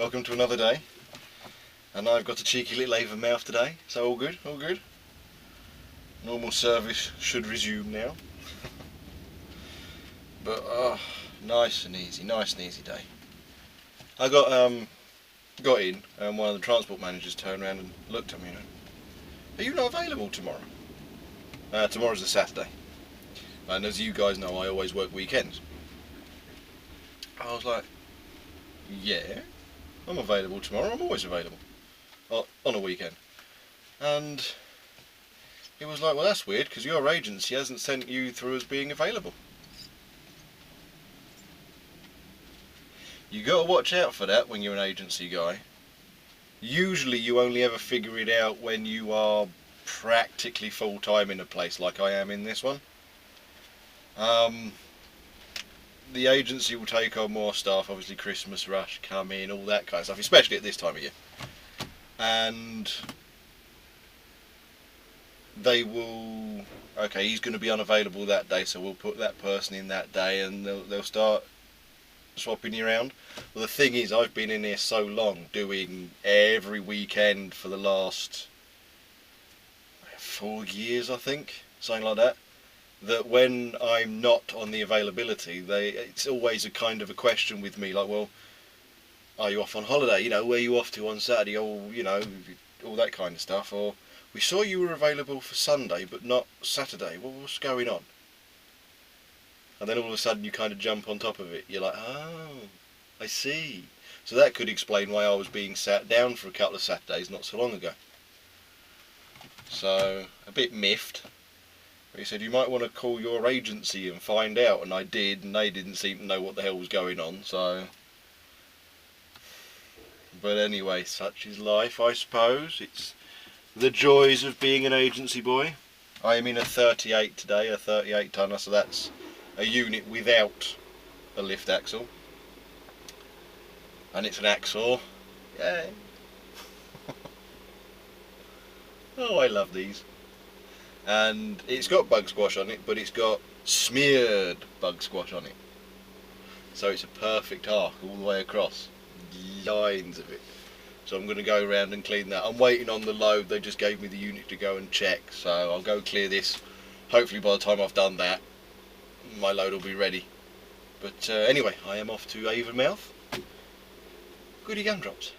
welcome to another day. And I've got a cheeky little Avonmouth today, so all good, all good. Normal service should resume now. But nice and easy day. I got in and one of the transport managers turned around and looked at me and went, "Are you not available tomorrow?" Tomorrow's a Saturday. And as you guys know, I always work weekends. I was like, yeah, I'm available tomorrow, I'm always available. On a weekend. And he was like, well, that's weird because your agency hasn't sent you through as being available. You got to watch out for that when you're an agency guy. Usually you only ever figure it out when you are practically full-time in a place like I am in this one. The agency will take on more staff, obviously Christmas rush, come in, all that kind of stuff, especially at this time of year. And they will, okay, he's going to be unavailable that day, so we'll put that person in that day, and they'll start swapping you around. Well, the thing is, I've been in here so long, doing every weekend for the last 4 years, I think, something like that, that when I'm not on the availability, it's always a kind of a question with me, like, well, are you off on holiday? You know, where are you off to on Saturday? Or, you know, all that kind of stuff. Or, we saw you were available for Sunday, but not Saturday. Well, what's going on? And then all of a sudden you kind of jump on top of it. You're like, oh, I see. So that could explain why I was being sat down for a couple of Saturdays not so long ago. So, a bit miffed. But he said, you might want to call your agency and find out. And I did, and they didn't seem to know what the hell was going on, so... But anyway, such is life, I suppose. It's the joys of being an agency boy. I am in a 38 today, a 38 tonner, so that's a unit without a lift axle. And it's an axle. Yay! Oh, I love these. And it's got bug squash on it, but it's got smeared bug squash on it. So it's a perfect arc all the way across. Lines of it. So I'm going to go around and clean that. I'm waiting on the load. They just gave me the unit to go and check, so I'll go clear this. Hopefully by the time I've done that, my load will be ready. But anyway, I am off to Avonmouth. Goody gumdrops.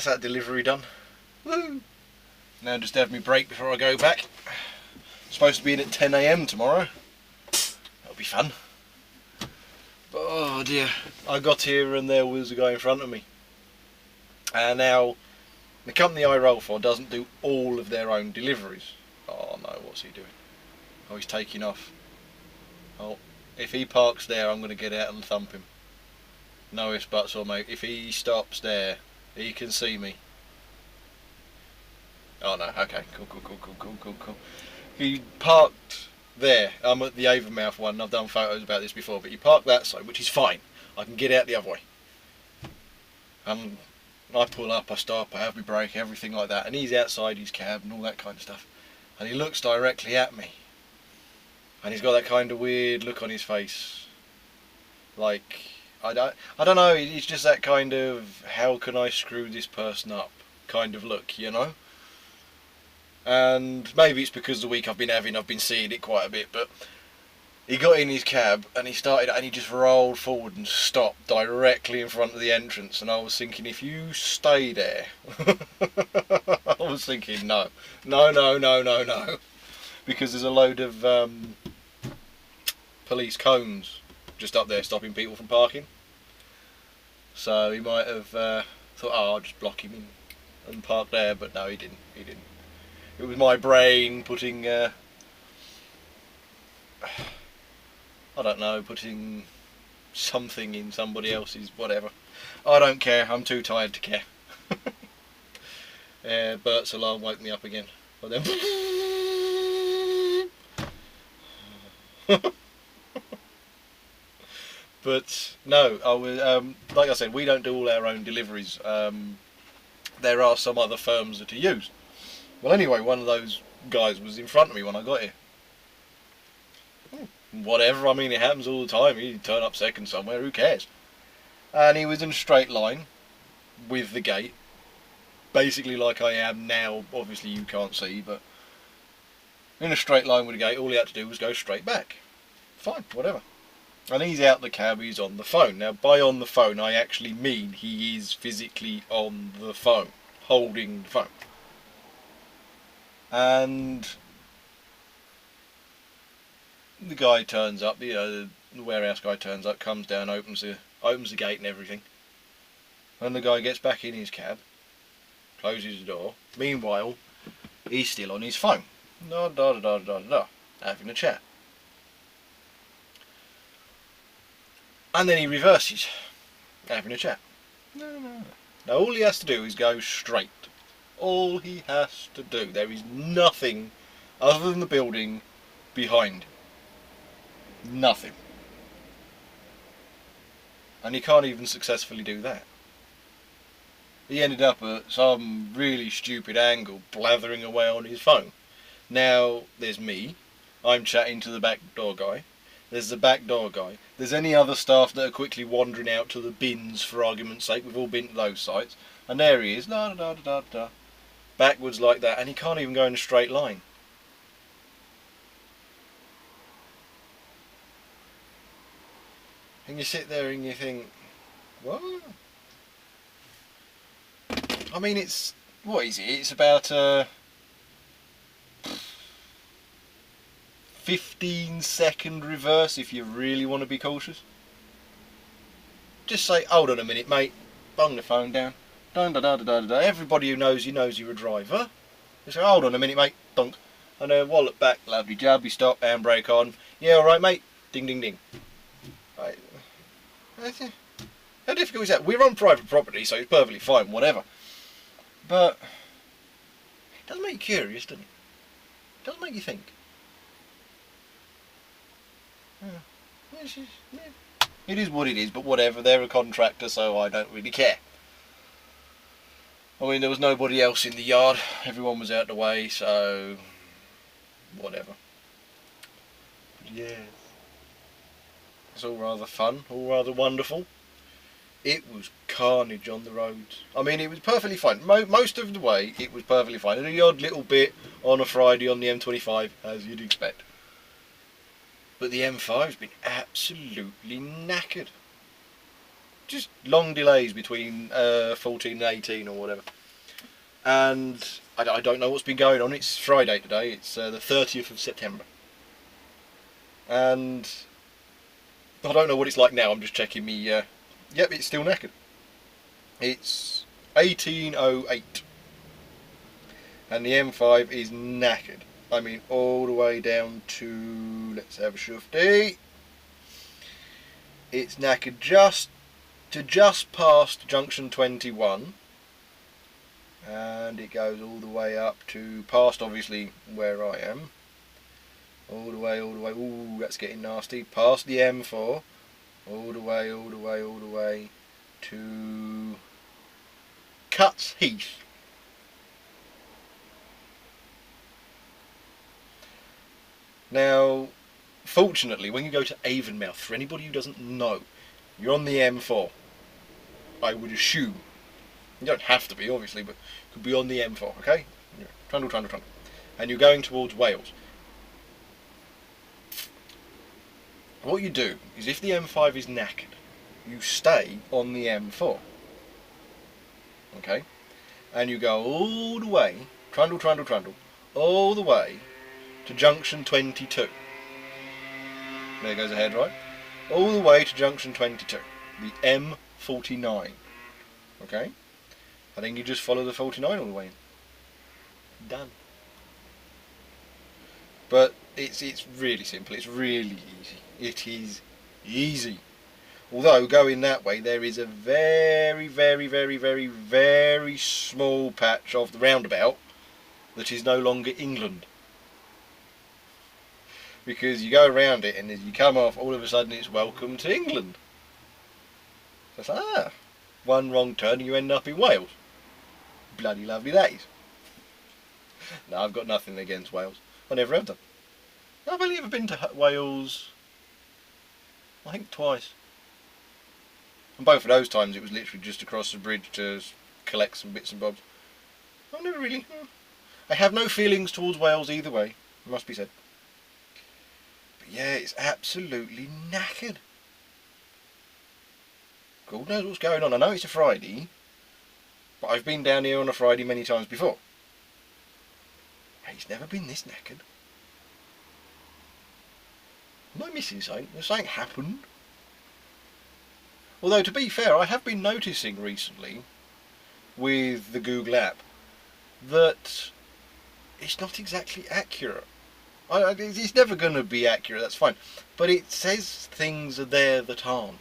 that's that delivery done. Woo! Now just have me break before I go back. Supposed to be in at 10 AM tomorrow. That'll be fun. But oh dear, I got here and there was a guy in front of me. And now, the company I roll for doesn't do all of their own deliveries. Oh no, what's he doing? Oh, he's taking off. Oh, if he parks there, I'm going to get out and thump him. No ifs, buts or mate. If he stops there, he can see me. Oh no, okay, cool. He parked there. I'm at the Avonmouth one, and I've done photos about this before, but he parked that side, which is fine. I can get out the other way. And I pull up, I stop, I have my brake, everything like that, and he's outside his cab and all that kind of stuff. And he looks directly at me. And he's got that kind of weird look on his face. Like, I don't know, it's just that kind of, how can I screw this person up kind of look, you know? And maybe it's because the week I've been seeing it quite a bit, but he got in his cab and he just rolled forward and stopped directly in front of the entrance, and I was thinking, if you stay there, I was thinking no, because there's a load of police cones just up there stopping people from parking, so he might have thought, oh, I'll just block him in and park there, but no, he didn't. It was my brain putting I don't know, putting something in somebody else's whatever. I don't care, I'm too tired to care. Bert's alarm woke me up again. But then but no, I was like I said, we don't do all our own deliveries. There are some other firms that are used. Well anyway, one of those guys was in front of me when I got here. Whatever, I mean, it happens all the time. You turn up second somewhere, who cares? And he was in a straight line with the gate, basically like I am now. Obviously you can't see, but in a straight line with the gate, all he had to do was go straight back. Fine, whatever. And he's out the cab, he's on the phone. Now by on the phone I actually mean he is physically on the phone, holding the phone. And the guy turns up, you know, the warehouse guy turns up, comes down, opens the gate and everything. And the guy gets back in his cab, closes the door. Meanwhile, he's still on his phone, having a chat. And then he reverses, having a chat. No. Now all he has to do is go straight. All he has to do. There is nothing other than the building behind. Nothing. And he can't even successfully do that. He ended up at some really stupid angle, blathering away on his phone. Now, there's me. I'm chatting to the back door guy. There's the back door guy. There's any other staff that are quickly wandering out to the bins, for argument's sake. We've all been to those sites. And there he is, backwards like that, and he can't even go in a straight line. And you sit there and you think, what? I mean, it's, what is it? It's about 15-second reverse if you really want to be cautious. Just say, hold on a minute, mate. Bung the phone down. Everybody who knows you knows you're a driver. You say, hold on a minute, mate. Dunk. And then wallop back, lovely jabby, stop, handbrake on. Yeah, alright, mate. Ding, ding, ding. Right. How difficult is that? We're on private property, so it's perfectly fine, whatever. But it does make you curious, doesn't it? It does make you think. It is what it is, but whatever. They're a contractor, so I don't really care. I mean, there was nobody else in the yard. Everyone was out the way, so whatever. But yeah, it's all rather fun, all rather wonderful. It was carnage on the roads. I mean, it was perfectly fine. Most of the way, it was perfectly fine. And the odd little bit on a Friday on the M25, as you'd expect. But the M5's been absolutely knackered. just long delays between 14 and 18 or whatever. And I don't know what's been going on. It's Friday today. It's the 30th of September. And I don't know what it's like now. I'm just checking me. Yep, it's still knackered. It's 18:08. And the M5 is knackered. I mean, all the way down to, let's have a shufty. It's knackered just past junction 21. And it goes all the way up to past, obviously, where I am. All the way. Ooh, that's getting nasty. Past the M4. All the way to Cuts Heath. Now, fortunately, when you go to Avonmouth, for anybody who doesn't know, you're on the M4. I would assume. You don't have to be, obviously, but you could be on the M4, okay? Trundle. And you're going towards Wales. What you do is, if the M5 is knackered, you stay on the M4. Okay? And you go all the way, trundle, all the way to junction 22. There goes ahead, right? All the way to junction 22, the M49. Okay? And then you just follow the 49 all the way in. Done. But it's really simple, it's really easy. It is easy. Although, going that way, there is a very small patch of the roundabout that is no longer England. Because you go around it, and as you come off, all of a sudden it's welcome to England. So it's like, one wrong turn and you end up in Wales. Bloody lovely days. No, I've got nothing against Wales. I never have done. I've only ever been to Wales, I think, twice. And both of those times it was literally just across the bridge to collect some bits and bobs. I've never really... I have no feelings towards Wales either way, it must be said. But yeah, it's absolutely knackered. God knows what's going on. I know it's a Friday, but I've been down here on a Friday many times before. It's never been this knackered. Am I missing something? Has something happened? Although, to be fair, I have been noticing recently with the Google app that it's not exactly accurate. It's never going to be accurate, that's fine. But it says things are there that aren't.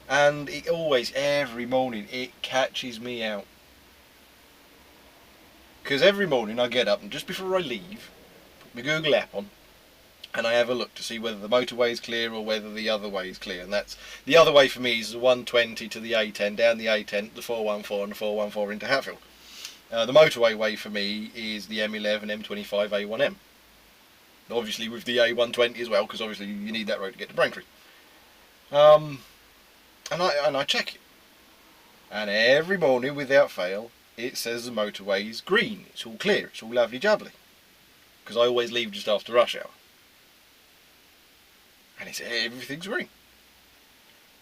And it always, every morning, it catches me out. Because every morning I get up, and just before I leave, put my Google app on, and I have a look to see whether the motorway is clear or whether the other way is clear. And that's, the other way for me is the 120 to the A10, down the A10, the 414 and the 414 into Hatfield. The motorway way for me is the M11, M25, A1M. Obviously with the A120 as well, because obviously you need that road to get to Braintree. And I check it. And every morning, without fail, it says the motorway is green. It's all clear. It's all lovely jubbly. Because I always leave just after rush hour. And it's everything's green.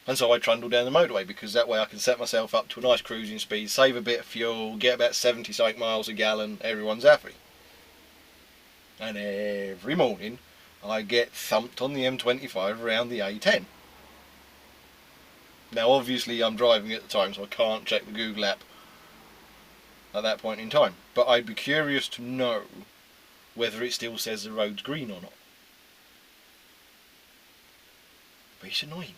And so I trundle down the motorway, because that way I can set myself up to a nice cruising speed, save a bit of fuel, get about 70 something miles a gallon, everyone's happy. And every morning I get thumped on the M25 around the A10. Now obviously I'm driving at the time, so I can't check the Google app at that point in time. But I'd be curious to know whether it still says the road's green or not. But it's annoying.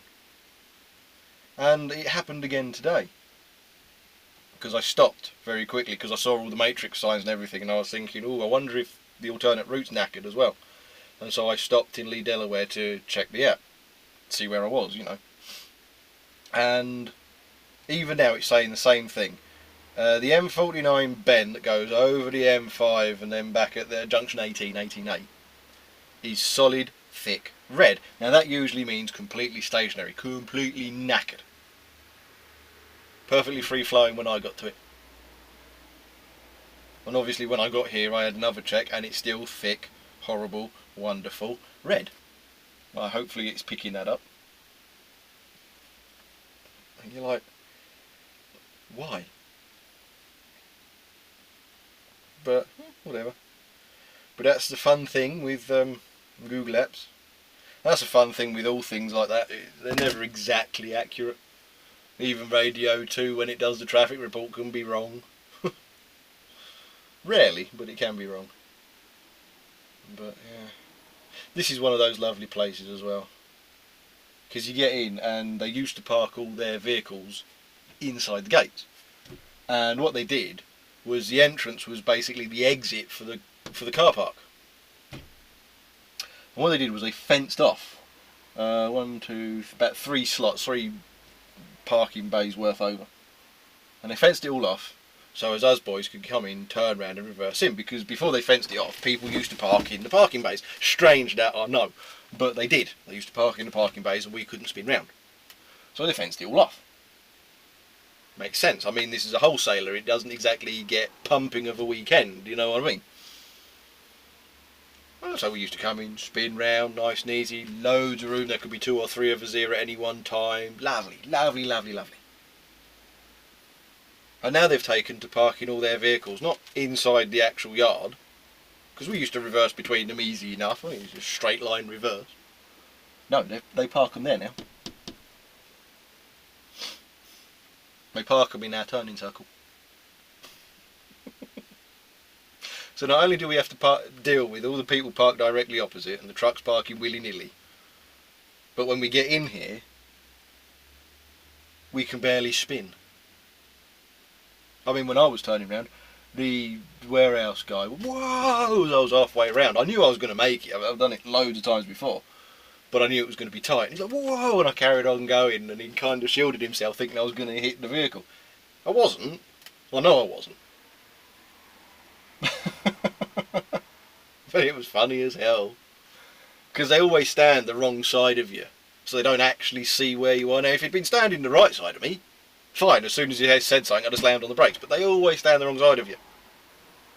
And it happened again today. Because I stopped very quickly, because I saw all the matrix signs and everything, and I was thinking, oh, I wonder if the alternate route's knackered as well. And so I stopped in Lee, Delaware to check the app, see where I was, you know. And even now it's saying the same thing. The M49 bend that goes over the M5 and then back at the junction 18A, is solid, thick red. Now that usually means completely stationary, completely knackered. Perfectly free flowing when I got to it. And obviously when I got here I had another check and it's still thick, horrible, wonderful red. Well, hopefully it's picking that up. And you're like, why? But whatever. But that's the fun thing with Google Apps. That's a fun thing with all things like that. They're never exactly accurate. Even Radio 2, when it does the traffic report, can be wrong. Rarely, but it can be wrong. But yeah, this is one of those lovely places as well. Because you get in, and they used to park all their vehicles inside the gates. And what they did was the entrance was basically the exit for the car park. And what they did was they fenced off about 3 slots, 3 parking bays worth over, and they fenced it all off so as us boys could come in, turn round and reverse in, because before they fenced it off, people used to park in the parking bays. Strange that I know, but they did. They used to park in the parking bays and we couldn't spin round. So they fenced it all off. Makes sense. I mean, this is a wholesaler. It doesn't exactly get pumping of a weekend, you know what I mean? Well, so we used to come in, spin round, nice and easy, loads of room. There could be 2 or 3 of us here at any one time. Lovely, lovely, lovely, lovely. And now they've taken to parking all their vehicles, not inside the actual yard, because we used to reverse between them easy enough. I mean, it's a straight line reverse. No, they park them there now. They park them in our turning circle. So not only do we have to deal with all the people parked directly opposite and the trucks parking willy-nilly, but when we get in here, we can barely spin. I mean, when I was turning around, the warehouse guy, whoa, I was halfway around. I knew I was going to make it. I've done it loads of times before, but I knew it was going to be tight. And he's like, whoa, and I carried on going, and he kind of shielded himself thinking I was going to hit the vehicle. I wasn't. I know I wasn't. But it was funny as hell, because they always stand the wrong side of you, so they don't actually see where you are. Now, if he'd been standing the right side of me, fine, as soon as he said something I'd have slammed on the brakes, but they always stand the wrong side of you.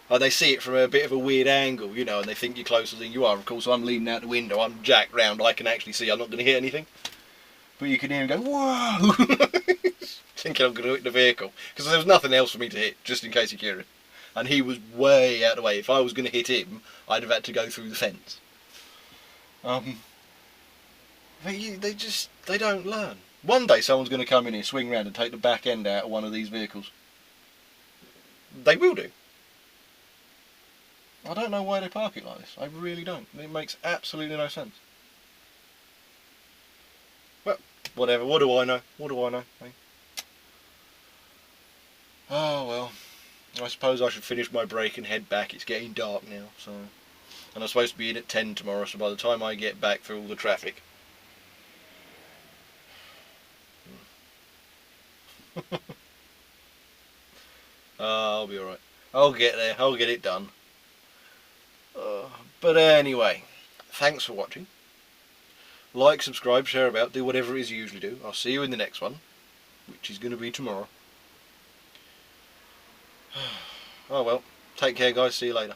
And they see it from a bit of a weird angle, you know, and they think you're closer than you are. Of course, I'm leaning out the window, I'm jacked round, I can actually see I'm not going to hit anything. But you can hear him go, whoa, thinking I'm going to hit the vehicle, because there was nothing else for me to hit, just in case you're curious. And he was way out of the way. If I was going to hit him, I'd have had to go through the fence. They don't learn. One day someone's going to come in here, swing round and take the back end out of one of these vehicles. They will do. I don't know why they park it like this. I really don't. It makes absolutely no sense. Well, whatever. What do I know? What do I know? Hey? Oh well. I suppose I should finish my break and head back. It's getting dark now, so... And I'm supposed to be in at 10 tomorrow, so by the time I get back through all the traffic... I'll be alright. I'll get there. I'll get it done. But anyway, thanks for watching. Like, subscribe, share about, do whatever it is you usually do. I'll see you in the next one, which is going to be tomorrow. Oh well, take care guys, see you later.